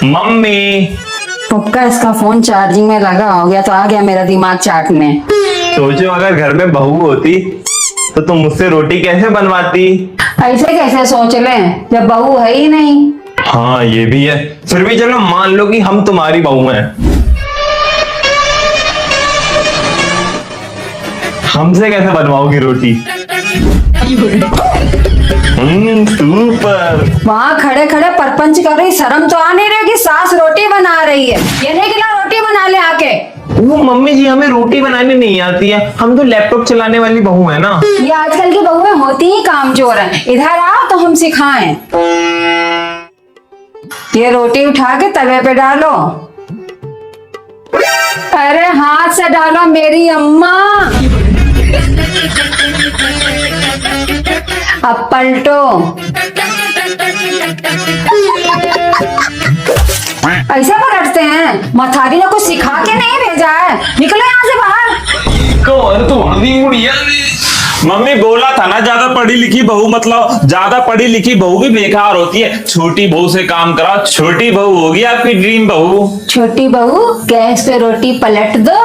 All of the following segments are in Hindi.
मम्मी। पुक्का इसका फोन चार्जिंग में लगा हो गया तो आ गया मेरा दिमाग चाटने। सोचो अगर घर में बहू होती तो तुम मुझसे रोटी कैसे बनवाती। ऐसे कैसे सोच लें जब बहू है ही नहीं। हाँ ये भी है, फिर भी चलो मान लो कि हम तुम्हारी बहू हैं। हमसे कैसे बनवाओगी रोटी। सुपर। वहाँ खड़े खड़े परपंच कर रही, शर्म तो आ नहीं रही कि सास रोटी बना रही है। ये नहीं कि ना रोटी बना ले आके। वो मम्मी जी हमें रोटी बनाने नहीं आती है, हम तो लैपटॉप चलाने वाली बहू है ना। ये आजकल की बहुएं होती ही कामचोर हैं। इधर आओ तो हम सिखाएं। ये रोटी उठा के तवे पे डालो। अरे हाथ से डालो मेरी अम्मा। अब पलटो। ऐसे पलटते हैं? मथारी ने कुछ सिखा के नहीं भेजा है। निकलो यहाँ से बाहर। कौन तुम्हारी बुढ़िया ने? मम्मी बोला था ना, ज्यादा पढ़ी लिखी बहू मतलब ज्यादा पढ़ी लिखी बहू भी बेकार होती है। छोटी बहू से काम कराओ, छोटी बहू होगी आपकी ड्रीम बहू। छोटी बहू गैस पे रोटी पलट दो।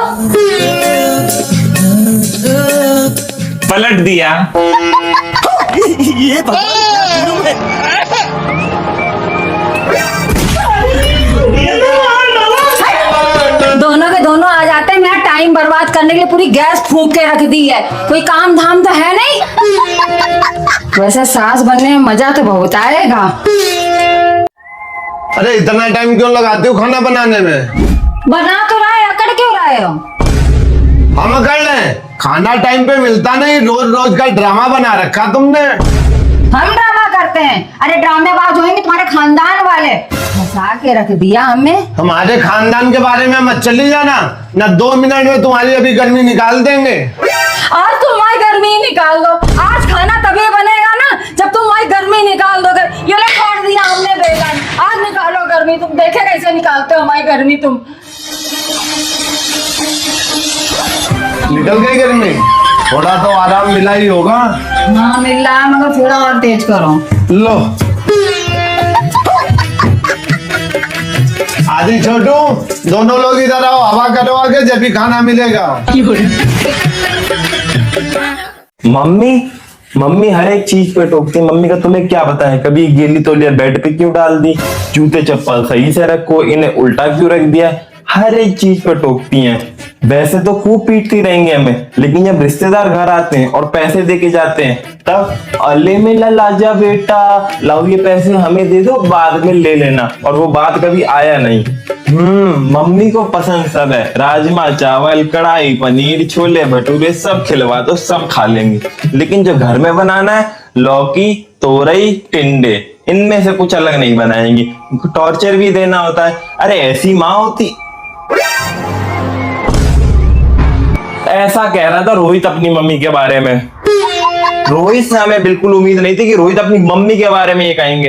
पलट दिया। ये दोनों के दोनों आ जाते हैं। मेरा टाइम बर्बाद करने के लिए पूरी गैस फूंक के रख दी है। कोई काम धाम तो है नहीं। वैसे सास बनने में मजा तो बहुत आएगा। अरे इतना टाइम क्यों लगाते हो खाना बनाने में? बना तो रहा है, अकड़ क्यों रहे हो? हम कर रहे खाना टाइम पे मिलता नहीं, रोज रोज का ड्रामा बना रखा तुमने। हम ड्रामा करते हैं? अरे ड्रामेबाज होंगे तुम्हारे खानदान वाले। फंसा के रख दिया हमें। हमारे खानदान के बारे में मत चली जाना, ना 2 मिनट में तुम्हारी अभी गर्मी निकाल देंगे। आज तुम वही गर्मी निकाल दो। आज खाना तभी बनेगा ना जब तुम वही गर्मी निकाल दोगे। ये लो छोड़ दिया हमने बेलन। आज निकालो गर्मी। तुम देखे कैसे निकालते हो हमारी गर्मी तुम। निकल गई गर्मी? थोड़ा तो आराम मिला ही होगा। हाँ मिल रहा है, मगर थोड़ा और तेज करो। लो आदि छोटू, दोनों लोग इधर आओ, हवा करो आगे, जब भी खाना मिलेगा। मम्मी हर एक चीज पे टोकती। मम्मी का तुम्हें क्या पता है, कभी गीली तौलिया बेड पे क्यों डाल दी, जूते चप्पल सही से रखो, इन्हें उल्टा क्यों रख दिया, हर एक चीज पे टोकती हैं। वैसे तो खूब पीटती रहेंगे हमें, लेकिन जब रिश्तेदार घर आते हैं और पैसे दे के जाते हैं तब अले में लाजा बेटा लाओ ये पैसे हमें दे दो, बाद में ले लेना। और वो बात कभी आया नहीं। मम्मी को पसंद सब है, राजमा चावल कढ़ाई पनीर छोले भटूरे सब खिलवा दो, सब खा लेंगे। लेकिन जो घर में बनाना है लौकी तोरई टिंडे, इनमें से कुछ अलग नहीं बनाएंगी। टॉर्चर भी देना होता है। अरे ऐसी माँ होती। ऐसा कह रहा था रोहित अपनी मम्मी के बारे में। रोहित से हमें बिल्कुल उम्मीद नहीं थी कि रोहित अपनी मम्मी के बारे में ये कहेंगे।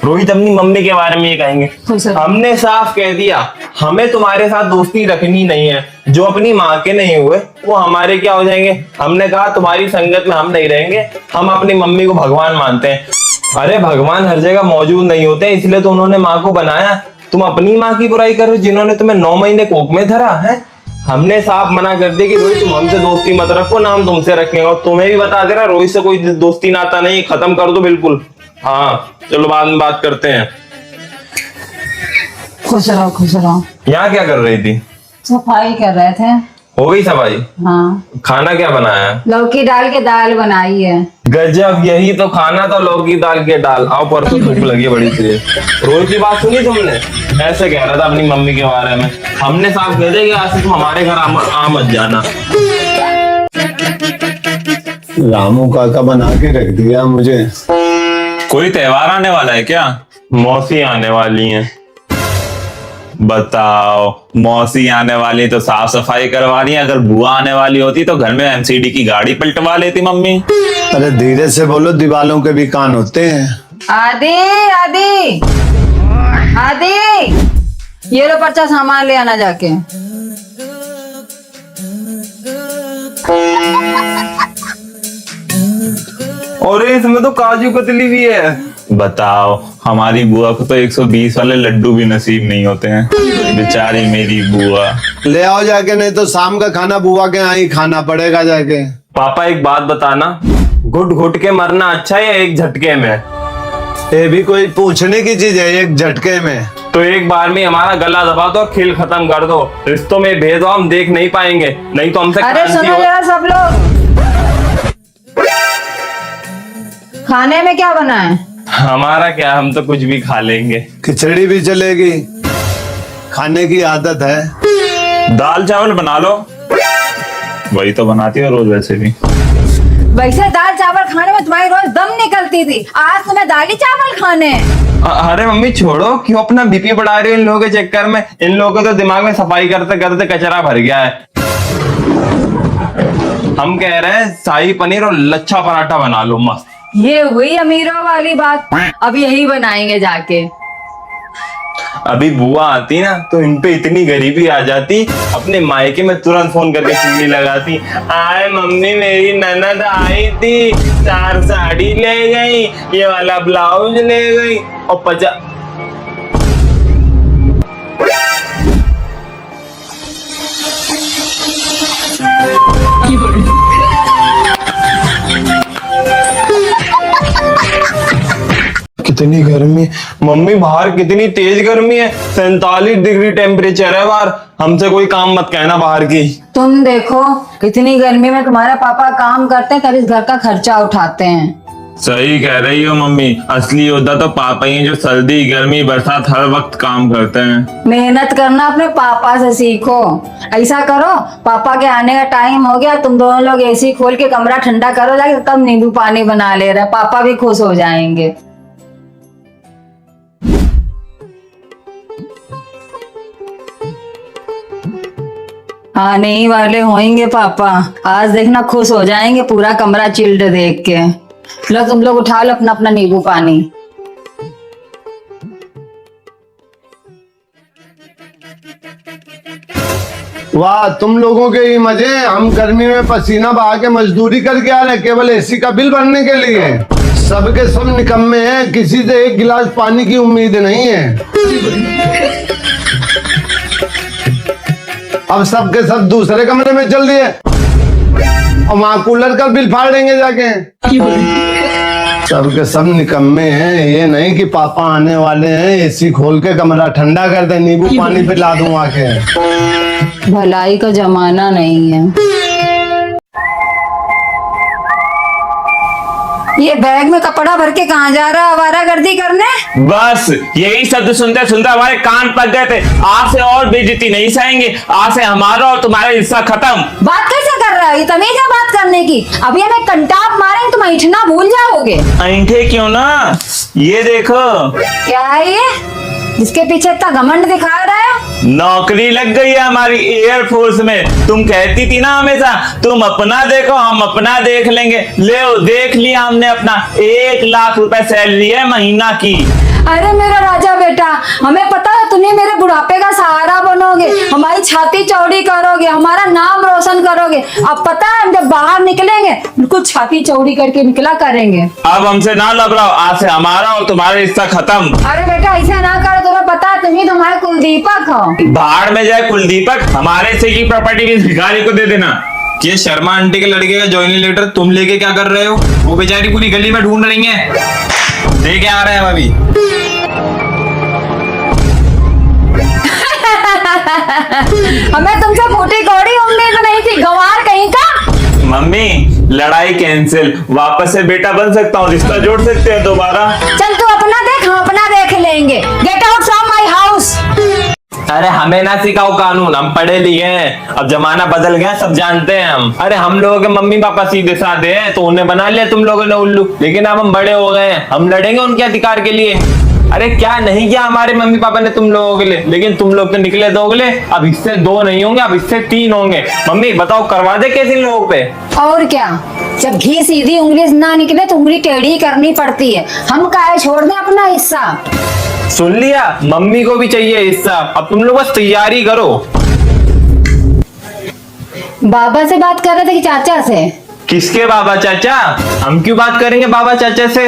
रोहित अपनी मम्मी के बारे में ये कहेंगे। हमने साफ कह दिया हमें तुम्हारे साथ दोस्ती रखनी नहीं है। जो अपनी माँ के नहीं हुए वो हमारे क्या हो जाएंगे। हमने कहा तुम्हारी संगत में हम नहीं रहेंगे, हम अपनी मम्मी को भगवान मानते हैं। अरे भगवान हर जगह मौजूद नहीं होते, इसलिए तो उन्होंने माँ को बनाया। तुम अपनी माँ की बुराई करो जिन्होंने तुम्हें 9 महीने कोख में धरा है। हमने साफ मना कर दिया कि रोहित तुम हमसे दोस्ती मत रखो, ना हम तुमसे रखेंगे। और तुम्हें भी बता दे रहा रोहित से कोई दोस्ती नाता नहीं, खत्म कर दो बिल्कुल। हाँ चलो बाद में बात करते हैं। खुश रहो खुश रहो। यहाँ क्या कर रही थी? सफाई कर रहे थे। हो गई सफाई? हाँ। खाना क्या बनाया? लौकी डाल के दाल बनाई है। गजब, यही तो खाना था, लौकी दाल के दाल। आओ परसों भूख लगी बड़ी तेज। रोहित की बात सुनी तुमने? ऐसे कह रहा था अपनी मम्मी के बारे में। हमने साफ कह दिया कि आज से तुम हमारे घर आ मत जाना। रामू काका बना के रख दिया मुझे। कोई त्योहार आने वाला है क्या? मौसी आने वाली हैं। बताओ, मौसी आने वाली तो साफ सफाई करवा रही है। अगर बुआ आने वाली होती तो घर में एमसीडी की गाड़ी पलटवा लेती मम्मी। अरे धीरे से बोलो, दीवालों के भी कान होते हैं। आदि आदि आदि, ये लो पर्चा, सामान ले आना जाके। और इसमें तो काजू कतली भी है। बताओ, हमारी बुआ को तो 120 वाले लड्डू भी नसीब नहीं होते हैं। बेचारी मेरी बुआ। ले आओ जाके, नहीं तो शाम का खाना बुआ के यहाँ ही खाना पड़ेगा जाके। पापा एक बात बताना, घुट घुट के मरना अच्छा है या एक झटके में? ये भी कोई पूछने की चीज है एक झटके में? तो एक बार में हमारा गला दबा दो, खेल खत्म कर दो। रिश्तों में भेदभाव हम देख नहीं पाएंगे, नहीं तो हमसे अरे क्रांति सुनो हो- जरा सब लोग, खाने में क्या बना है? हमारा क्या, हम तो कुछ भी खा लेंगे। खिचड़ी भी चलेगी, खाने की आदत है। दाल चावल बना लो, वही तो बनाती हो रोज वैसे भी। वैसे दाल चावल खाने में तुम्हारी रोज दम निकलती थी, आज तुम्हें दाली चावल खाने हैं। अरे मम्मी छोड़ो, क्यों अपना बीपी बढ़ा रही हो इन लोगों के चक्कर में? इन लोगों के तो दिमाग में सफाई करते करते कचरा भर गया है। हम कह रहे हैं शाही पनीर और लच्छा पराठा बना लो मस्त। ये हुई अमीरों वाली बात, अब यही बनाएंगे जाके। अभी बुआ आती ना तो इन पे इतनी गरीबी आ जाती, अपने मायके में तुरंत फोन करके चिल्ली लगाती, आए मम्मी मेरी ननद आई थी, 4 साड़ी ले गई, ये वाला ब्लाउज ले गई और 50। कितनी गर्मी मम्मी, बाहर कितनी तेज गर्मी है, 47 डिग्री टेम्परेचर है बाहर। हमसे कोई काम मत कहना बाहर की। तुम देखो इतनी गर्मी में तुम्हारा पापा काम करते हैं तब इस घर का खर्चा उठाते हैं। सही कह रही हो मम्मी, असली योद्धा तो पापा ही हैं, जो सर्दी गर्मी बरसात हर वक्त काम करते हैं। मेहनत करना अपने पापा से सीखो। ऐसा करो, पापा के आने का टाइम हो गया, तुम दोनों लोग एसी खोल के कमरा ठंडा करो जाके, तब नींबू पानी बना ले रहे, पापा भी खुश हो जाएंगे। आने ही वाले होंगे पापा, आज देखना खुश हो जाएंगे पूरा कमरा चिल्ड देख के। लो तुम लोग उठा लो अपना अपना नींबू पानी। वाह, तुम लोगों के ही मजे। हम गर्मी में पसीना बहा के मजदूरी करके आ रहे हैं केवल एसी का बिल भरने के लिए। सबके सब निकम्मे हैं, किसी से एक गिलास पानी की उम्मीद नहीं है। अब सबके सब दूसरे कमरे में चल दिए और वहां कूलर का बिल फाड़ देंगे जाके। सबके सब निकम्मे हैं, ये नहीं कि पापा आने वाले हैं एसी खोल के कमरा ठंडा कर दे, नींबू पानी पिला दूं आके। भलाई का जमाना नहीं है। ये बैग में कपड़ा भर के कहाँ जा रहा है आवारागर्दी करने? बस यही शब्द सुनते सुनते हमारे कान पक गए थे। आज से और बेइज्जती नहीं सहेंगे, आज से हमारा और तुम्हारा हिस्सा खत्म। बात कैसे कर रहा है? ये तमीज है बात करने की? अभी हमें कंटाप मारे तुम ऐठना भूल जाओगे। ऐंठे क्यों ना, ये देखो। क्या है ये जिसके पीछे इतना घमंड दिखा रहा है? नौकरी लग गई है हमारी एयरफोर्स में। तुम कहती थी ना हमेशा, तुम अपना देखो हम अपना देख लेंगे। ले देख लिया हमने अपना, 1 लाख रुपए सैलरी है महीना की। अरे मेरा राजा बेटा, हमें पता है तुम्हें मेरे बुढ़ापे का सहारा बनोगे, हमारी छाती चौड़ी करोगे, हमारा नाम रोशन करोगे। अब पता है हम जब बाहर निकलेंगे बिल्कुल छाती चौड़ी करके निकला करेंगे। अब हमसे ना लबड़ाओ, आज से हमारा और तुम्हारा हिस्सा खत्म। अरे बेटा ऐसा ना करो, तुम्हें पता है तुम ही तुम्हारे कुलदीपक हो। बाहर में जाए कुलदीपक, हमारे हिस्से की प्रॉपर्टी भी भिखारी को दे देना। ये शर्मा आंटी के लड़के का जॉइनिंग लेटर तुम लेके क्या कर रहे हो? वो बेचारी पूरी गली में ढूंढ रही है, लेके आ रहे हैं हम अभी। हमें तुमसे फूटी कौड़ी उम्मीद नहीं थी, गंवार कहीं का। मम्मी लड़ाई कैंसिल, वापस से बेटा बन सकता हूँ, रिश्ता जोड़ सकते हैं दोबारा। चल तू अपना देख, हम अपना देख लेंगे। Get out from my house. अरे हमें ना सिखाओ कानून, हम पढ़े लिखे हैं, अब जमाना बदल गया, सब जानते हैं हम। अरे हम लोगों के मम्मी पापा सीधे साधे हैं तो उन्हें बना लिया तुम लोगों ने उल्लू, लेकिन अब हम बड़े हो गए हैं, हम लड़ेंगे उनके अधिकार के लिए। अरे क्या नहीं किया हमारे मम्मी पापा ने तुम लोगों के लिए, लेकिन तुम लोग तो निकले दोगले। अब इससे 2 नहीं होंगे, अब इससे 3 होंगे। मम्मी बताओ करवा दे कैसे इन लोगों पे? और क्या, जब घी सीधी उंगली से ना निकले तो उंगली टेढ़ी करनी पड़ती है। हम काहे छोड़ दें अपना हिस्सा? सुन लिया, मम्मी को भी चाहिए हिस्सा। अब तुम लोग बस तैयारी करो। बाबा से बात कर रहे थे कि चाचा से? किसके बाबा चाचा? हम क्यों बात करेंगे बाबा चाचा से?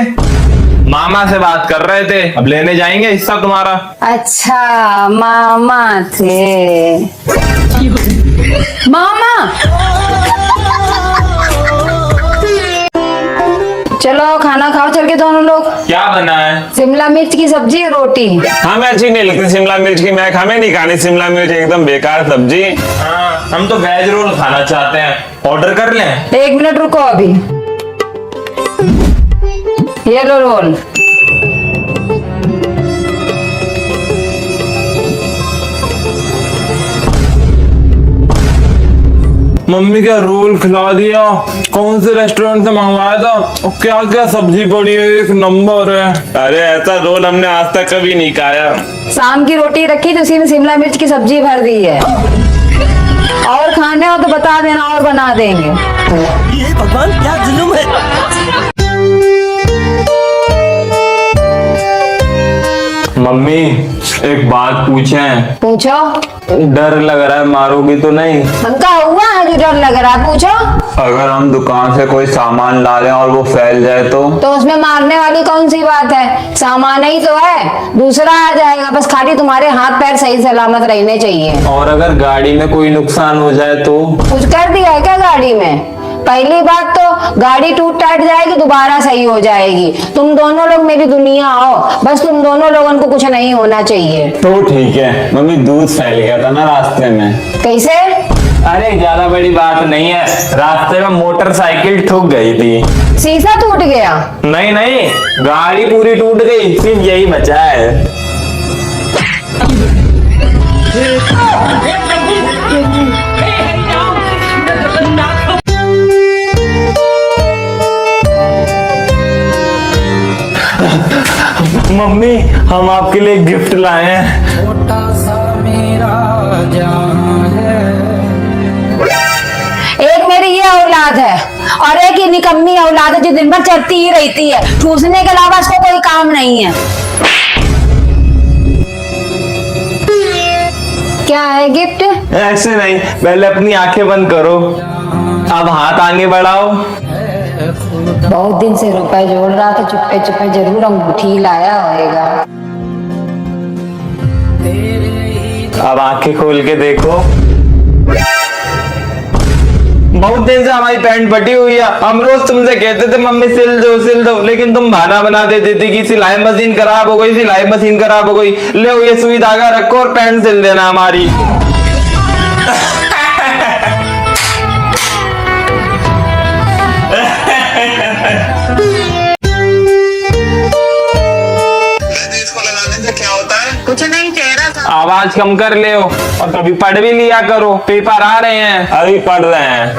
मामा से बात कर रहे थे, अब लेने जाएंगे हिस्सा तुम्हारा। अच्छा मामा थे। मामा चलो खाना खाओ चल के दोनों लोग। क्या बना है? शिमला मिर्च की सब्जी रोटी। हमें अच्छी नहीं लगती शिमला मिर्च की, मैं हमें नहीं खानी शिमला मिर्च, एकदम बेकार सब्जी। हाँ, हम तो वेज रोल खाना चाहते हैं, ऑर्डर कर लें? 1 मिनट रुको अभी। ये लो रोल। मम्मी क्या रोल खिला दिया, कौन से रेस्टोरेंट से मंगवाया था, और क्या क्या सब्जी पड़ी है, एक नंबर है। अरे ऐसा रोल हमने आज तक कभी नहीं खाया। शाम की रोटी रखी तो उसी में शिमला मिर्च की सब्जी भर दी है। और खाने हो तो बता देना और बना देंगे। ये भगवान क्या जुल्म है। मम्मी एक बात पूछें? पूछो। डर लग रहा है, मारोगी तो नहीं? हमका हुआ है जो डर लग रहा है, पूछो। अगर हम दुकान से कोई सामान ला लें और वो फैल जाए तो उसमें मारने वाली कौन सी बात है, सामान ही तो है, दूसरा आ जाएगा, बस खाली तुम्हारे हाथ पैर सही सलामत रहने चाहिए। और अगर गाड़ी में कोई नुकसान हो जाए तो? कुछ कर दिया है क्या गाड़ी में? पहली बात तो गाड़ी टूट टाट जाएगी, दोबारा सही हो जाएगी। तुम दोनों लोग मेरी दुनिया हो, बस तुम दोनों लोगों को कुछ नहीं होना चाहिए। तो ठीक है मम्मी, दूध फैल गया था ना रास्ते में। कैसे? अरे ज्यादा बड़ी बात नहीं है, रास्ते में मोटरसाइकिल ठुक गई थी। शीशा टूट गया? नहीं नहीं, गाड़ी पूरी टूट गई, सिर्फ यही बचा है। मम्मी हम आपके लिए गिफ्ट लाए हैं। छोटा सा मेरा जहां है। एक मेरी ये औलाद है और एक ये निकम्मी औलाद है जो दिन भर चलती ही रहती है, ठूसने के अलावा इसको कोई काम नहीं है। क्या है गिफ्ट? ऐसे नहीं, पहले अपनी आंखें बंद करो, अब हाथ आगे बढ़ाओ। बहुत दिन से रुपए जोड़ रहा था, चुप्पे चुप्पे जरूर अंगूठी लाया होगा। अब आंखें खोल के देखो। बहुत दिन से हमारी पैंट फटी हुई है, हम रोज तुमसे कहते थे मम्मी सिल दो, लेकिन तुम बहाना बना देती थी कि सिलाई मशीन खराब हो गई, सिलाई मशीन खराब हो गई। ले ये सुई धागा रखो और पैंट सिल देना हमारी। कुछ नहीं, चेहरा था। आवाज कम कर ले हो, और कभी पढ़ भी लिया करो, पेपर आ रहे हैं। अभी पढ़ रहे हैं।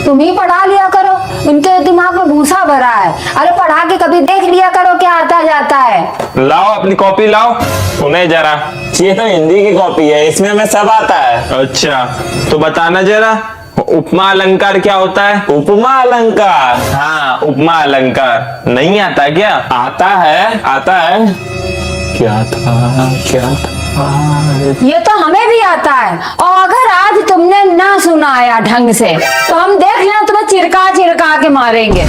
तुम ही पढ़ा लिया करो, उनके दिमाग में भूसा भरा है। अरे पढ़ा के कभी देख लिया करो क्या आता जाता है। लाओ अपनी कॉपी लाओ, सुने जरा। ये तो हिंदी की कॉपी है, इसमें हमें सब आता है। अच्छा तो बताना जरा, उपमा अलंकार क्या होता है? उपमा अलंकार? हाँ उपमा अलंकार नहीं आता क्या? आता है, आता है। क्या था? ये तो हमें भी आता है, और अगर आज तुमने ना सुनाया ढंग से तो हम देख लेना तुम्हें चिरका चिरका के मारेंगे।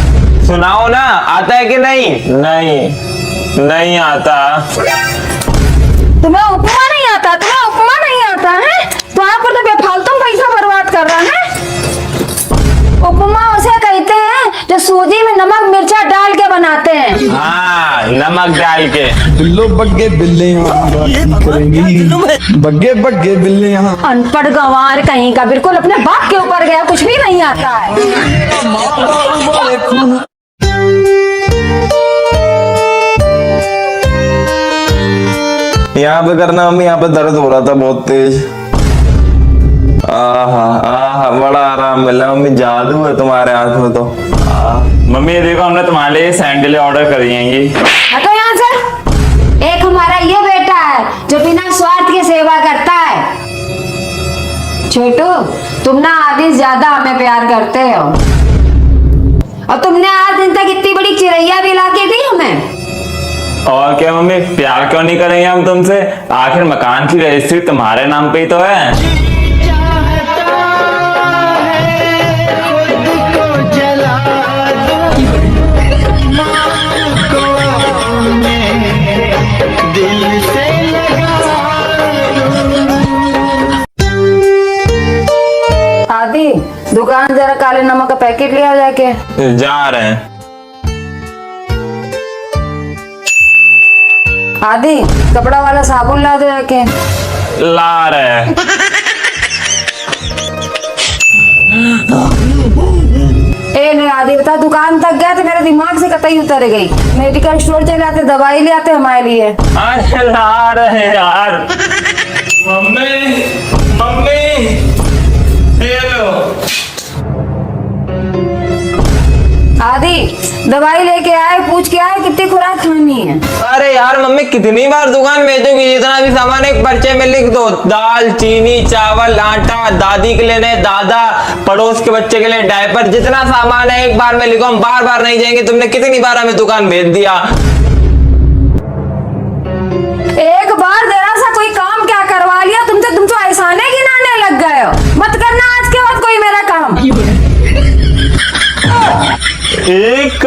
सुनाओ ना, आता है कि नहीं? नहीं, नहीं आता। तुम्हें उपमा नहीं आता? तुम्हें उपमा नहीं आता है? वहां पर तो बेफालतू पैसा बर्बाद कर रहा है। उपमा उसे कहते हैं जो सूजी में नमक मिर्चा डाल के बनाते हैं। हाँ नमक डाल के। बिल्लो बग्गे बिल्ले ये भगवान क्या जुल्म है। बग्गे बग्गे बिल्ले यहाँ अनपढ़ गंवार कहीं का, बिल्कुल अपने बाप के ऊपर गया, कुछ भी नहीं आता है। यहाँ पे करना मम्मी, यहाँ पे दर्द हो रहा था बहुत तेज। आहा आहा, बड़ा आराम मिला मम्मी, जादू है तुम्हारे हाथ में तो। मम्मी ये देखो, हमने तुम्हारे लिए सैंडल ऑर्डर करी हैं। हटो यहाँ से। एक हमारा ये बेटा है जो बिना स्वार्थ के सेवा करता है। छोटू तुम ना आदि ज्यादा हमें प्यार करते हो, और तुमने आज दिन तक इतनी बड़ी चिड़ैया भी ला के दी हमें। और क्या मम्मी, प्यार क्यों नहीं करेंगे हम तुमसे? आखिर मकान की रजिस्ट्री तुम्हारे नाम पे ही तो है। पैकेट ले आओ जाके। जा रहे हैं। आदि कपड़ा वाला साबुन ला दो जाके। ला रहे हैं। ए नहीं आदि बता, दुकान तक गए तो मेरे दिमाग से कतई उतर गई। मेडिकल स्टोर चले आते, दवाई ले आते हमारे लिए। अरे ला रहे हैं यार। मम्मी मम्मी ये लो। आदि दवाई लेके आए, पूछ के आए कितनी खुराक खानी है। अरे यार मम्मी कितनी बार दुकान भेजोगी, जितना भी सामान एक पर्चे में लिख दो। दाल, चीनी, चावल, आटा, दादी के लिए दादा, पड़ोस के बच्चे के लिए डायपर, जितना सामान है एक बार में लिखो। हम बार बार नहीं जाएंगे। तुमने कितनी बार हमें दुकान भेज दिया। एक बार जरा सा कोई काम क्या करवा लिया तुम तो एहसाने गिनाने लग गए हो। मत करना आज के बाद कोई मेरा काम। एक